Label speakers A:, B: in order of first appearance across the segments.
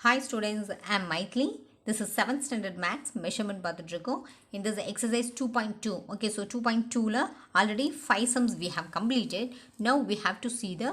A: Hi students, I am Maithili. This is 7th standard maths measurement பார்த்துட்ருக்கோம். In this exercise 2.2. Okay, so 2.2 already 5 sums we have completed. Now we have to see the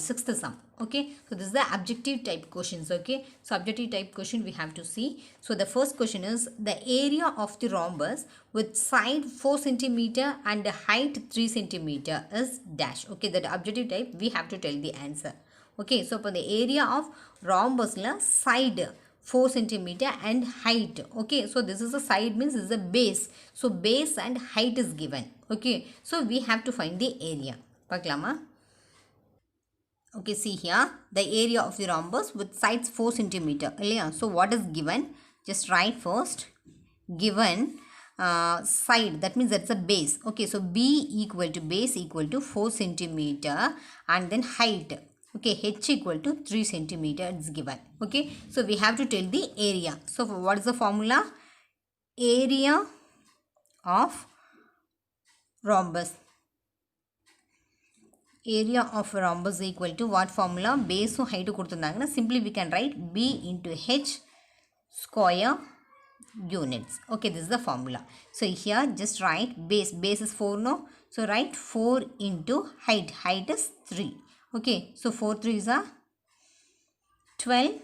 A: sixth sum. Okay, so this is the objective type questions. Okay, so objective type question we have to see. So the first question is the area of the rhombus with side 4 centimeter and the height 3 centimeter is dash. Okay, that objective type we have to tell the answer. Okay, so for the area of rhombus side 4 centimeter and height. Okay, so this is a side means this is a base. So base and height is given. Okay, so we have to find the area. Paklama. Okay, see here the area of the rhombus with sides 4 centimeter. So what is given? Just write first. Given side, that means that's a base. Okay, so B equal to base equal to 4 centimeter and then height. Okay, h equal to 3 centimeter it's given. Okay, so we have to tell the area. So what is the formula? Area of rhombus. Area of rhombus equal to what formula? Base and height கொடுத்திருந்தாங்கன்னா simply we can write B into h square units. Okay, this is the formula. So here just write base. Base is 4, no? So write 4 into height. Height is 3. Okay, so 4 3s are 12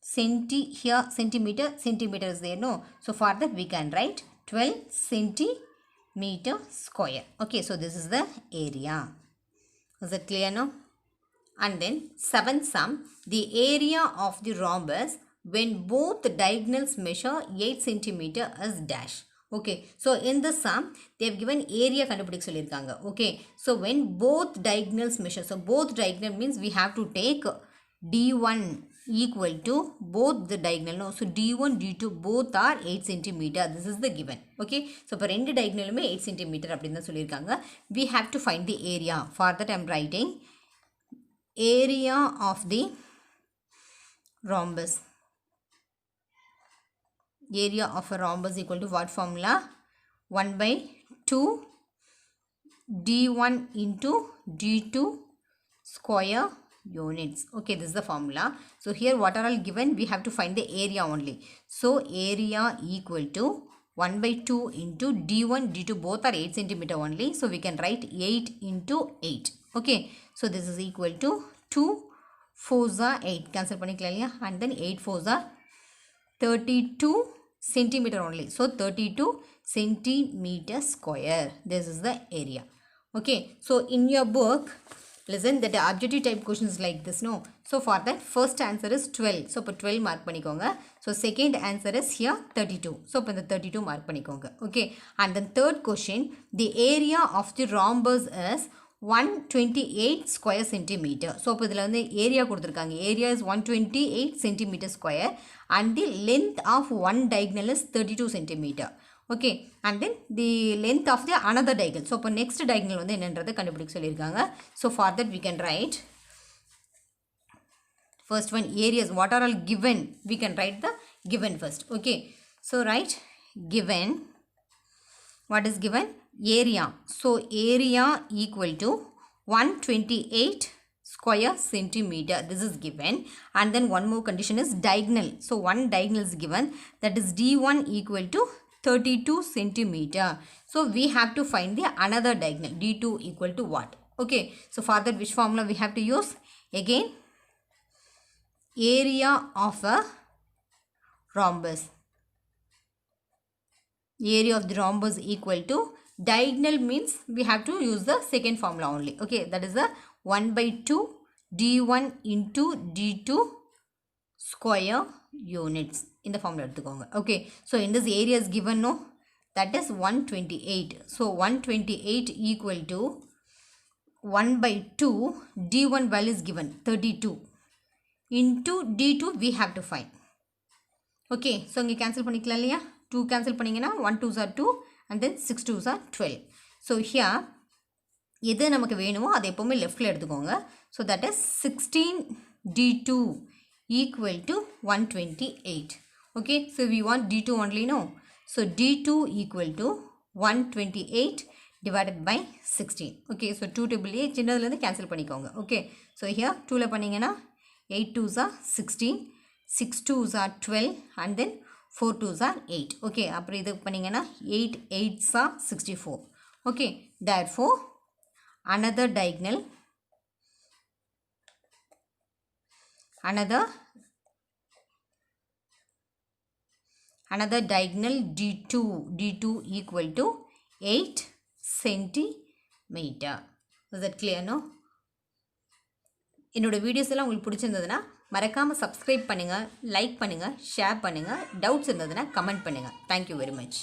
A: centimeter. Centimeter is there, no? So for that we can write 12 centimeter square. Okay, so this is the area. Is it clear now? And then seventh sum, the area of the rhombus when both diagonals measure 8 centimeter is dash. Okay, so in the sum they have given area கண்டுபிடிக்க சொல்லிருக்காங்க. Okay, so when both diagonals measure, so both diagonal means we have to take d1 equal to both the diagonal, no? So d1 d2 both are 8 centimeter. This is the given. Okay, so for ரெண்டு diagonal 8 centimeter அப்படினு தான் சொல்லிருக்காங்க. We have to find the area. For that I am writing area of the rhombus. Area of a rhombus equal to what formula? 1 by 2 d1 into d2 square units. Okay, this is the formula. So here what are all given? We have to find the area only. So area equal to 1 by 2 into d1 d2 both are 8 centimeter only. So we can write 8 into 8. Okay, so this is equal to 2 4s are 8. Cancel panikkalaya, and then 8 4s are 32 centimeter only. So 32 centimeter square. This is the area. Okay, so in your book, listen that the objective type questions like this, no? So for that first answer is 12. So for 12 mark பண்ணிக்கோங்க. So second answer is here 32. So for the 32 mark பண்ணிக்கோங்க. Okay, and then third question, the area of the rhombus is 128 square centimeter. So இப்போ இதில் வந்து area கொடுத்திருக்காங்க. Area is 128 centimeter square and the length of one diagonal is 32 centimeter. Okay, and then the length of the another diagonal. So இப்போ next diagonal வந்து என்னன்றதை கண்டுபிடிக்க சொல்லியிருக்காங்க. So for that we can write first one areas. What are all given? We can write the given first. Okay, so write given. What is given? Area. So area equal to 128 square centimeter. This is given. And then one more condition is diagonal. So one diagonal is given, that is d1 equal to 32 centimeter. So we have to find the another diagonal, d2 equal to what? Okay, so for that which formula we have to use? Again, area of a rhombus. Area of the rhombus equal to diagonal means we have to use the second formula only. Okay, that is the 1 by 2 d1 into d2 square units in the formula எடுத்துக்கோங்க. Okay, so in this area is given, no? That is 128. So 128 equal to 1 by 2 d1 value is given 32 into d2 we have to find. Okay, so இங்கே cancel பண்ணிக்கலாம் இல்லையா? 2 cancel பண்ணிங்கன்னா 1 2s are 2 and then 6 2s are 12. So here எது நமக்கு வேணுமோ அதை எப்போவுமே லெஃப்டில் எடுத்துக்கோங்க. So that is 16 d2 equal to 128. Okay, so we want d2 only, no? So d2 equal to 128 divided by 16. Okay, so 2 table a சின்னதுலேருந்து cancel பண்ணிக்கோங்க. Okay, so here 2ல பண்ணிங்கன்னா 8 2s are 16, 6 2s are 12 and then 4 2s are 8. Okay, அப்புறம் இது பண்ணீங்கன்னா 8 8s are 64. Okay, therefore another diagonal D2 equal to 8 centimeter. Is that clear, no? என்னோட videos எல்லாம் உங்களுக்கு பிடிச்சிருந்ததுன்னா மறக்காமல் சப்ஸ்கிரைப் பண்ணுங்கள், லைக் பண்ணுங்கள், ஷேர் பண்ணுங்கள். டவுட்ஸ் இருந்ததுன்னா கமெண்ட் பண்ணுங்கள். Thank you very much.